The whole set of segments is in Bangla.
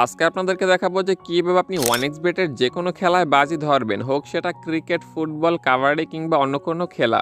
আজকে আপনাদেরকে দেখাবো যে কিভাবে আপনি 1xBet এর যেকোনো খেলায় বাজি ধরবেন, হোক সেটা ক্রিকেট, ফুটবল, কাবাডি কিংবা অন্য কোনো খেলা।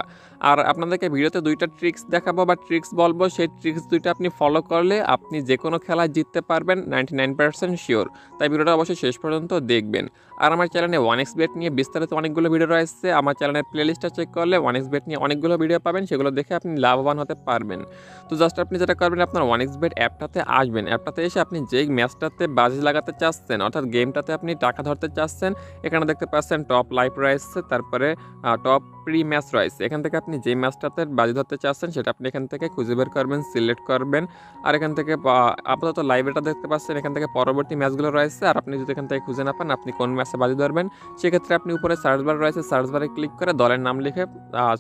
আর আপনাদেরকে ভিডিওতে ২টা ট্রিক্স দেখাবো বা ট্রিক্স বলবো, সেই ট্রিক্স ২টা আপনি ফলো করলে আপনি যেকোনো খেলায় জিততে পারবেন 99% শিওর। তাই ভিডিওটা অবশ্যই শেষ পর্যন্ত দেখবেন। আর আমার চ্যানেলে 1xBet নিয়ে বিস্তারিত অনেকগুলো ভিডিও রয়েছে। আমার চ্যানেলের প্লেলিস্টটা চেক করলে 1xBet নিয়ে অনেকগুলো ভিডিও পাবেন, সেগুলো দেখে আপনি লাভবান হতে পারবেন। তো জাস্ট আপনি যেটা করবেন, আপনার 1xBet অ্যাপটাতে আসবেন। অ্যাপটাতে এসে আপনি যেই ম্যাচটাতে বাজি লাগাতে চাচ্ছেন, অর্থাৎ গেমটাতে আপনি টাকা ধরতে চাচ্ছেন, এখানে দেখতে পাচ্ছেন টপ লাইভ রয়েছে, তারপরে টপ প্রি ম্যাচ রয়েছে। এখান থেকে আপনি যেই ম্যাচটাতে বাজি ধরতে চাচ্ছেন সেটা আপনি এখান থেকে খুঁজে বের করবেন, সিলেক্ট করবেন। আর এখান থেকে আপাতত লাইভ এটা দেখতে পাচ্ছেন, এখান থেকে পরবর্তী ম্যাচগুলো রয়েছে। আর আপনি যদি এখান থেকে খুঁজে না পান আপনি কোন ম্যাচে বাজি ধরবেন, সেক্ষেত্রে আপনি উপরে সার্চ বার রয়েছে, সার্চ বারে ক্লিক করে দলের নাম লিখে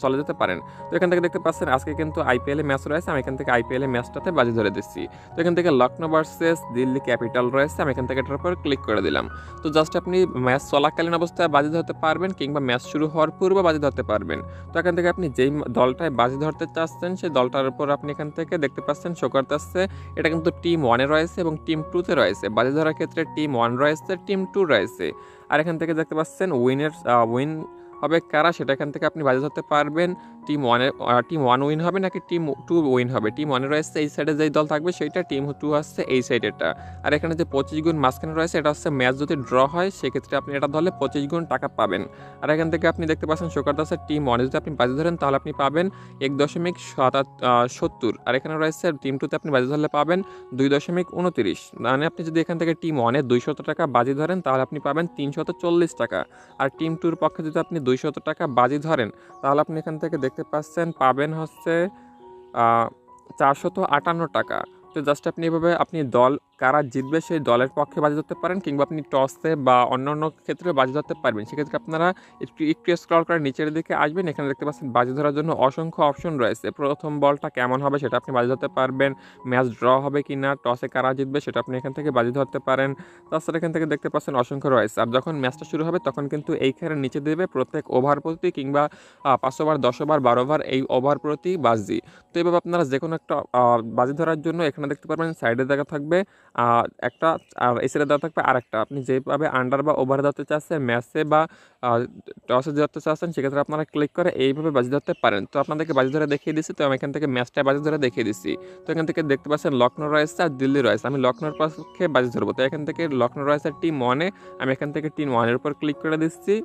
চলে যেতে পারেন। তো এখান থেকে দেখতে পাচ্ছেন আজকে কিন্তু আইপিএল এ ম্যাচ রয়েছে, আমি এখান থেকে আইপিএল এ ম্যাচটাতে বাজি ধরে দিচ্ছি। তো এখান থেকে লখনৌ ভার্সেস দিল্লি ক্যাপিটাল রয়েছে, আমি এখান থেকে এটার উপর ক্লিক করে দিলাম। তো জাস্ট আপনি ম্যাচ চলাকালীন অবস্থায় বাজি ধরতে পারবেন কিংবা ম্যাচ শুরু হওয়ার পূর্বে বাজি ধরতে পারবেন। তো এখান থেকে আপনি যেই দলটায় বাজি ধরতে চাচ্ছেন সেই দলটার উপর আপনি এখান থেকে দেখতে পাচ্ছেন শো করতেছে, এটা কিন্তু টিম 1-এ রয়েছে এবং টিম 2-তে রয়েছে। বাজি ধরার ক্ষেত্রে টিম 1 রয়েছে, টিম 2 রয়েছে। আর এখান থেকে দেখতে পাচ্ছেন উইন হবে কারা, সেটা এখান থেকে আপনি বাজি ধরতে পারবেন। টিম 1 উইন হবে নাকি টিম 2 উইন হবে। টিম 1 রয়েছে এই সাইডে যেই দল থাকবে সেইটা, টিম 2 আসছে এই সাইডেরটা। আর এখানে যে 25 গুণ মাঝখানে রয়েছে এটা হচ্ছে ম্যাচ যদি ড্র হয় সেক্ষেত্রে আপনি এটা ধরলে 25 গুণ টাকা পাবেন। আর এখান থেকে আপনি দেখতে পাচ্ছেন শো করতেছে টিম 1 যদি আপনি বাজি ধরেন তাহলে আপনি পাবেন 1.70। আর এখানে রয়েছে টিম 2তে আপনি বাজি ধরলে পাবেন 2.29। মানে আপনি যদি এখান থেকে টিম 1-এ 200 টাকা বাজি ধরেন তাহলে আপনি পাবেন 340 টাকা। আর টিম 2-র পক্ষে যদি আপনি 200 টাকা বাজি ধরেন তাহলে আপনি এখান থেকে দেখতে পাচ্ছেন পাবেন হচ্ছে 458 টাকা। তো জাস্ট আপনি এভাবে আপনি দল কারা জিতবে সেই দলের পক্ষে বাজি ধরতে পারেন কিংবা আপনি টসে বা অন্যান্য ক্ষেত্রে বাজি ধরতে পারবেন। সেক্ষেত্রে আপনারা একটু স্ক্রল করে নিচের দিকে আসবেন, এখানে দেখতে পাচ্ছেন বাজি ধরার জন্য অসংখ্য অপশন রয়েছে। প্রথম বলটা কেমন হবে সেটা আপনি বাজি ধরতে পারবেন, ম্যাচ ড্র হবে কি না, টসে কারা জিতবে সেটা আপনি এখান থেকে বাজি ধরতে পারেন। তাছাড়া এখান থেকে দেখতে পাচ্ছেন অসংখ্য রয়েছে। আর যখন ম্যাচটা শুরু হবে তখন কিন্তু এইখানে নিচে দেবে প্রত্যেক ওভার প্রতি কিংবা 5 ওভার, 10 ওভার, 12 ওভার এই ওভার প্রতি বাজি। তো এভাবে আপনারা যে কোনো একটা বাজি ধরার জন্য এখানে দেখতে পারবেন সাইডে দেখা থাকবে একটা, আর এই সাইডে দেওয়া থাকবে আরেকটা। আপনি যেভাবে আন্ডার বা ওভার ধরতে চাচ্ছেন ম্যাচে বা টসে ধরতে চাচ্ছেন সেক্ষেত্রে আপনারা ক্লিক করে এইভাবে বাজি ধরতে পারেন। তো আপনাদেরকে বাজি ধরে দেখিয়ে দিচ্ছি, তো আমি এখান থেকে ম্যাচটায় বাজি ধরে দেখিয়ে দিচ্ছি। তো এখান থেকে দেখতে পাচ্ছেন লখনৌ রয়েছে আর দিল্লি রয়েছে, আমি লখনৌর পক্ষে বাজি ধরবো। তো এখান থেকে লখনৌ রয়েছে টিম 1-এ, আমি এখান থেকে টিম 1-এর উপর ক্লিক করে দিচ্ছি।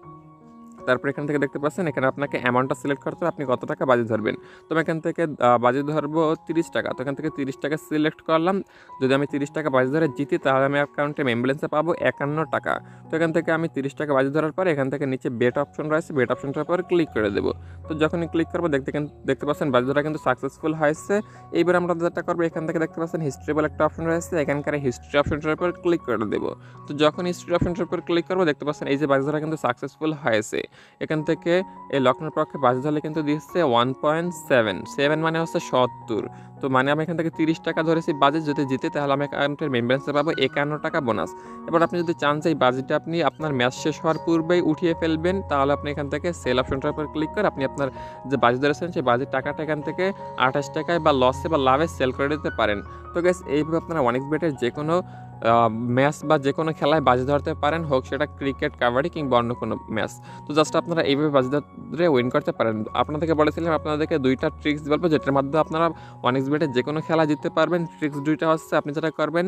তারপর এখান থেকে দেখতে পাচ্ছেন এখানে আপনাকে অ্যামাউন্টটা সিলেক্ট করতে হবে, আপনি কত টাকা বাজি ধরবেন। তো আমি এখান থেকে বাজি ধরবো 30 টাকা। তো এখান থেকে 30 টাকা সিলেক্ট করলাম। যদি আমি 30 টাকা বাজি ধরে জিতি তাহলে আমি অ্যাকাউন্টে মেমব্যালেন্সে পাবো 51 টাকা। তো এখান থেকে আমি 30 টাকা বাজি ধরার পরে এখান থেকে নিচে বেট অপশন রয়েছে, বেট অপশনটার পর ক্লিক করে দেবো। তো যখনই ক্লিক করবো দেখতে পাচ্ছেন বাজি ধরা কিন্তু সাকসেসফুল হয়েছে। এইবার আমরা যেটা করবো এখান থেকে দেখতে পাচ্ছেন হিস্ট্রি বলে একটা অপশন রয়েছে, এখানকার হিস্ট্রি অপশনটার উপর ক্লিক করে দেবো। তো যখন হিস্ট্রি অপশনটার উপর ক্লিক করবো দেখতে পাচ্ছেন এই যে বাজি ধরা কিন্তু সাকসেসফুল হয়েছে। এখান থেকে এই লখনৌর পক্ষে বাজি ধরলে কিন্তু দিচ্ছে 1.7 মানে হচ্ছে 70। তো মানে আমি এখান থেকে 30 টাকা ধরেছি বাজি, যদি জিতে তাহলে আমি অ্যাকাউন্টের মেম্বারেন্সে পাবো 51 টাকা বোনাস। এবার আপনি যদি চান যে এই বাজিটা আপনি আপনার ম্যাচ শেষ হওয়ার পূর্বেই উঠিয়ে ফেলবেন তাহলে আপনি এখান থেকে সেল অপশনটার উপর ক্লিক করে আপনি আপনার যে বাজি ধরেছেন সেই বাজির টাকাটা এখান থেকে 28 টাকায় বা লসে বা লাভে সেল করে দিতে পারেন। তো গাইস এইভাবে আপনারা 1xBet-এর যে কোনো ম্যাচ বা যে কোনো খেলায় বাজি ধরতে পারেন, হোক সেটা ক্রিকেট, কাবাডি কিংবা অন্য কোনো ম্যাচ। তো জাস্ট আপনারা এইভাবে বাজি ধরে উইন করতে পারেন। আপনাদেরকে বলেছিলাম আপনাদেরকে 2টা ট্রিক্স বলবো যেটার মাধ্যমে আপনারা 1xBet-এর যে কোনো খেলা জিততে পারবেন। ট্রিক্স 2টা হচ্ছে আপনি যেটা করবেন,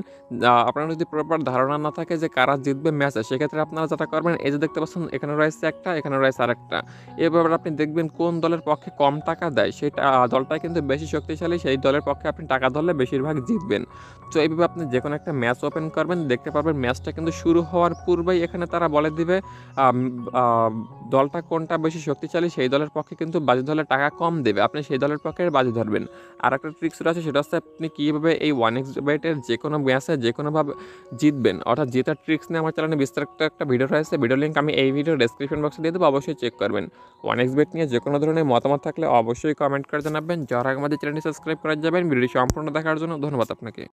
আপনার যদি প্রপার ধারণা না থাকে যে কারা জিতবে ম্যাচে, সেক্ষেত্রে আপনারা যেটা করবেন এই যে দেখতে পাচ্ছেন এখানে রয়েছে একটা, এখানে রয়েছে আরেকটা। এবার আপনি দেখবেন কোন দলের পক্ষে কম টাকা দেয় সেটা দলটা কিন্তু বেশি শক্তিশালী, সেই দলের পক্ষে আপনি টাকা ধরলে বেশিরভাগ জিতবেন। তো এইভাবে আপনি যে কোনো একটা ম্যাচ ওপেন করবেন, দেখতে পারবেন ম্যাচটা কিন্তু শুরু হওয়ার পূর্বেই এখানে তারা বলে দিবে দলটা কোনটা বেশি শক্তিশালী, সেই দলের পক্ষে কিন্তু বাজি ধরলে টাকা কম দেবে, আপনি সেই দলের পক্ষে বাজি ধরবেন। আর একটা ট্রিক্স আছে সেটা হচ্ছে আপনি কীভাবে এই 1xBet-এর যে কোনো ম্যাচে যে কোনোভাবে জিতবেন, অর্থাৎ জেতার ট্রিক্স নিয়ে আমার চ্যানেলে বিস্তারিত একটা ভিডিও রয়েছে, ভিডিও লিঙ্ক আমি এই ভিডিও ডেসক্রিপশন বক্সে দিয়ে দেবো, অবশ্যই চেক করবেন। 1xBet নিয়ে যে কোনো ধরনের মতামত থাকলে অবশ্যই কমেন্ট করে জানাবেন। যারা আমাদের চ্যানেলটি সাবস্ক্রাইব করে যাবেন। ভিডিওটি সম্পূর্ণ দেখার জন্য ধন্যবাদ আপনাকে।